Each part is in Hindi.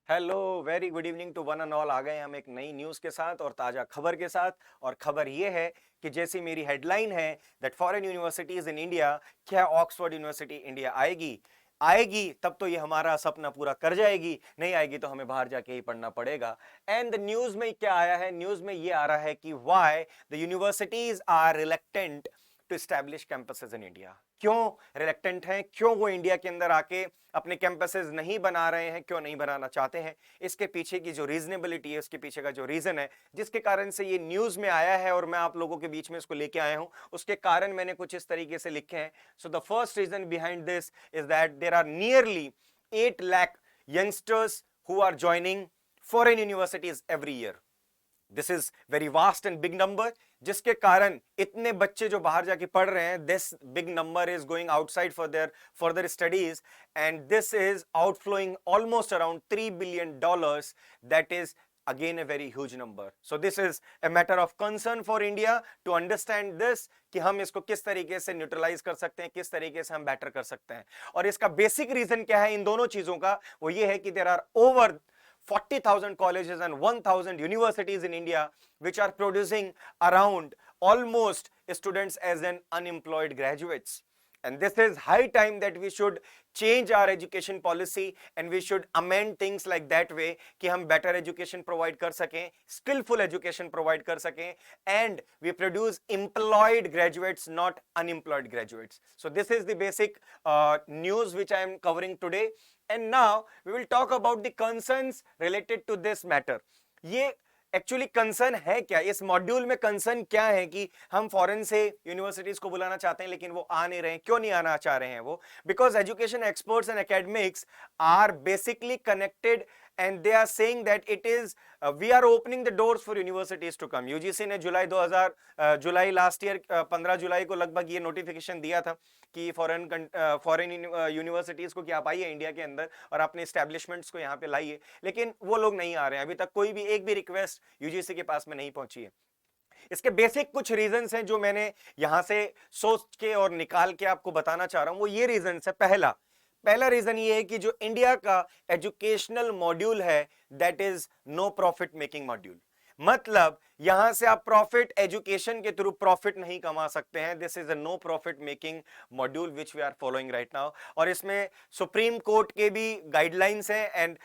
Hello, very good evening to one and all. आ गए हम एक नई न्यूज़ के साथ और ताज़ा खबर के साथ। और खबर ये है कि जैसी मेरी हेडलाइन है that foreign universities in India, क्या ऑक्सफोर्ड यूनिवर्सिटी इंडिया आएगी? आएगी तब तो ये हमारा सपना पूरा कर जाएगी, नहीं आएगी तो हमें बाहर जाके ही पढ़ना पड़ेगा। एंड द न्यूज़ में क्या आया है? न्यूज़ में ये आ रहा है कि why the universities are reluctant to establish campuses in India. क्यों रिलेक्टेंट हैं? क्यों वो इंडिया के अंदर आके अपने कैंपसेस नहीं बना रहे हैं? क्यों नहीं बनाना चाहते हैं? इसके पीछे की जो रीजनेबिलिटी है, उसके पीछे का जो रीजन है जिसके कारण से ये न्यूज में आया है और मैं आप लोगों के बीच में इसको लेके आया हूं, उसके कारण मैंने कुछ इस तरीके से लिखे हैं। So the first reason behind this is that there are nearly 8 lakh youngsters who are joining foreign universities every year. This is very vast and big number, जिसके कारण इतने बच्चे जो बाहर जाके पढ़ रहे हैं, this big number is going outside for their further studies and this is outflowing almost around $3 billion. That is again a very huge number. So this is a matter of concern for India to understand this कि हम इसको किस तरीके से न्यूट्रलाइज कर सकते हैं, किस तरीके से हम बेटर कर सकते हैं। और इसका बेसिक रीजन क्या है इन दोनों चीजों का? वो ये है कि there are over 40,000 colleges and 1,000 universities in India which are producing around almost students as an unemployed graduates. And this is high time that we should change our education policy and we should amend things like that way कि हम better education provide कर सकें, skillful education provide कर सकें, and we produce employed graduates, not unemployed graduates. So this is the basic news which I am covering today. And now we will talk about the concerns related to this matter. ये एक्चुअली कंसर्न है क्या? इस मॉड्यूल में कंसर्न क्या है कि हम फॉरेन से यूनिवर्सिटीज को बुलाना चाहते हैं लेकिन वो आ नहीं रहे हैं। क्यों नहीं आना चाह रहे हैं वो? Because education experts and academics are basically connected and they are saying that it is we are opening the doors for universities to come. UGC ने जुलाई लास्ट ईयर 15 जुलाई को लगभग ये नोटिफिकेशन दिया था कि फॉरेन यूनिवर्सिटीज को कि आप आइए इंडिया के अंदर और अपने एस्टेब्लिशमेंट्स को यहाँ पे लाइए, लेकिन वो लोग नहीं आ रहे हैं। अभी तक कोई भी एक भी रिक्वेस्ट यूजीसी के पास में नहीं पहुंची है। इसके बेसिक कुछ रीजंस हैं जो मैंने यहां से सोच के और निकाल के आपको बताना चाह रहा हूं। वो ये रीजंस है। पहला रीजन ये है कि जो इंडिया का एजुकेशनल मॉड्यूल है that is no profit making module. मतलब यहां से आप प्रॉफिट एजुकेशन के थ्रू प्रॉफिट नहीं कमा सकते हैं। This is a no profit making module which we are following right now. और इसमें सुप्रीम कोर्ट के भी गाइडलाइंस हैं एंड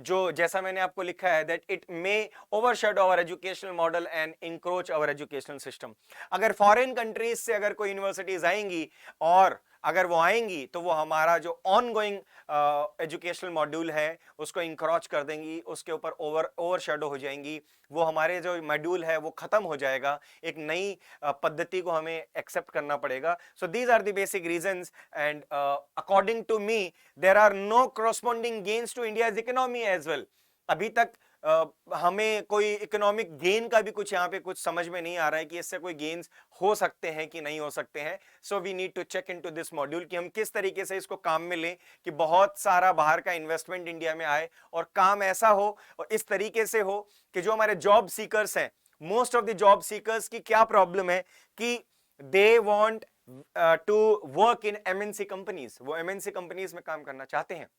जो जैसा मैंने आपको लिखा है that it may overshadow our educational model and encroach our educational system. अगर फॉरेन कंट्रीज से अगर कोई यूनिवर्सिटीज आएंगी और अगर वो आएंगी तो वो हमारा जो ऑनगोइंग एजुकेशनल मॉड्यूल है उसको इंक्रोच कर देंगी, उसके ऊपर ओवरशैडो हो जाएंगी। वो हमारे जो मॉड्यूल है वो खत्म हो जाएगा, एक नई पद्धति को हमें एक्सेप्ट करना पड़ेगा। So these are the basic reasons and according to me there are no corresponding gains to India's economy as well. अभी तक हमें कोई इकोनॉमिक गेन का भी कुछ यहाँ पे कुछ समझ में नहीं आ रहा है कि इससे कोई गेन्स हो सकते हैं कि नहीं हो सकते हैं। So we need to check into this module कि हम किस तरीके से इसको काम में लें कि बहुत सारा बाहर का इन्वेस्टमेंट इंडिया में आए और काम ऐसा हो और इस तरीके से हो कि जो हमारे जॉब सीकर्स हैं, most of the job seekers की क्या प्रॉब्लम है कि they want to work in MNC companies. वो एमएनसी कंपनीज में काम करना चाहते हैं।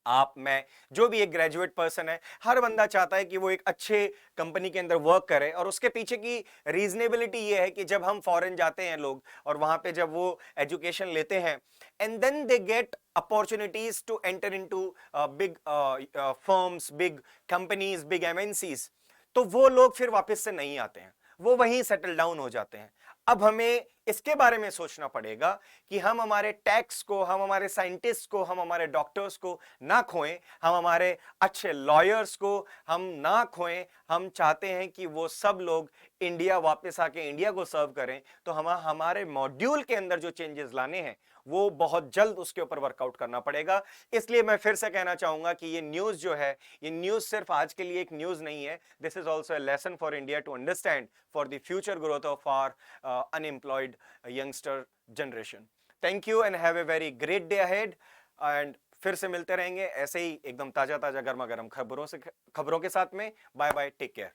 आप, मैं, जो भी एक ग्रेजुएट पर्सन है, हर बंदा चाहता है कि वो एक अच्छे कंपनी के अंदर वर्क करे। और उसके पीछे की रीजनेबिलिटी ये है कि जब हम फॉरेन जाते हैं लोग और वहां पे जब वो एजुकेशन लेते हैं and then they get opportunities to enter into big firms, big companies, big MNCs, तो वो लोग फिर वापस से नहीं आते हैं, वो वहीं सेटल डाउन हो जाते हैं। अब हमें इसके बारे में सोचना पड़ेगा कि हम हमारे टैक्स को, हम हमारे साइंटिस्ट को, हम हमारे डॉक्टर्स को ना खोएं, हम हमारे अच्छे लॉयर्स को हम ना खोएं। हम चाहते हैं कि वो सब लोग इंडिया वापस आके इंडिया को सर्व करें। तो हम हमारे मॉड्यूल के अंदर जो चेंजेस लाने हैं वो बहुत जल्द उसके ऊपर वर्कआउट करना पड़ेगा। इसलिए मैं फिर से कहना चाहूंगा कि ये न्यूज जो है, ये न्यूज सिर्फ आज के लिए एक न्यूज नहीं है। This is also a lesson for India to understand for the future growth of our unemployed youngster generation. Thank you and have a very great day ahead. And फिर से मिलते रहेंगे ऐसे ही एकदम ताजा ताजा गर्मा गर्म खबरों के साथ में। Bye bye, take care.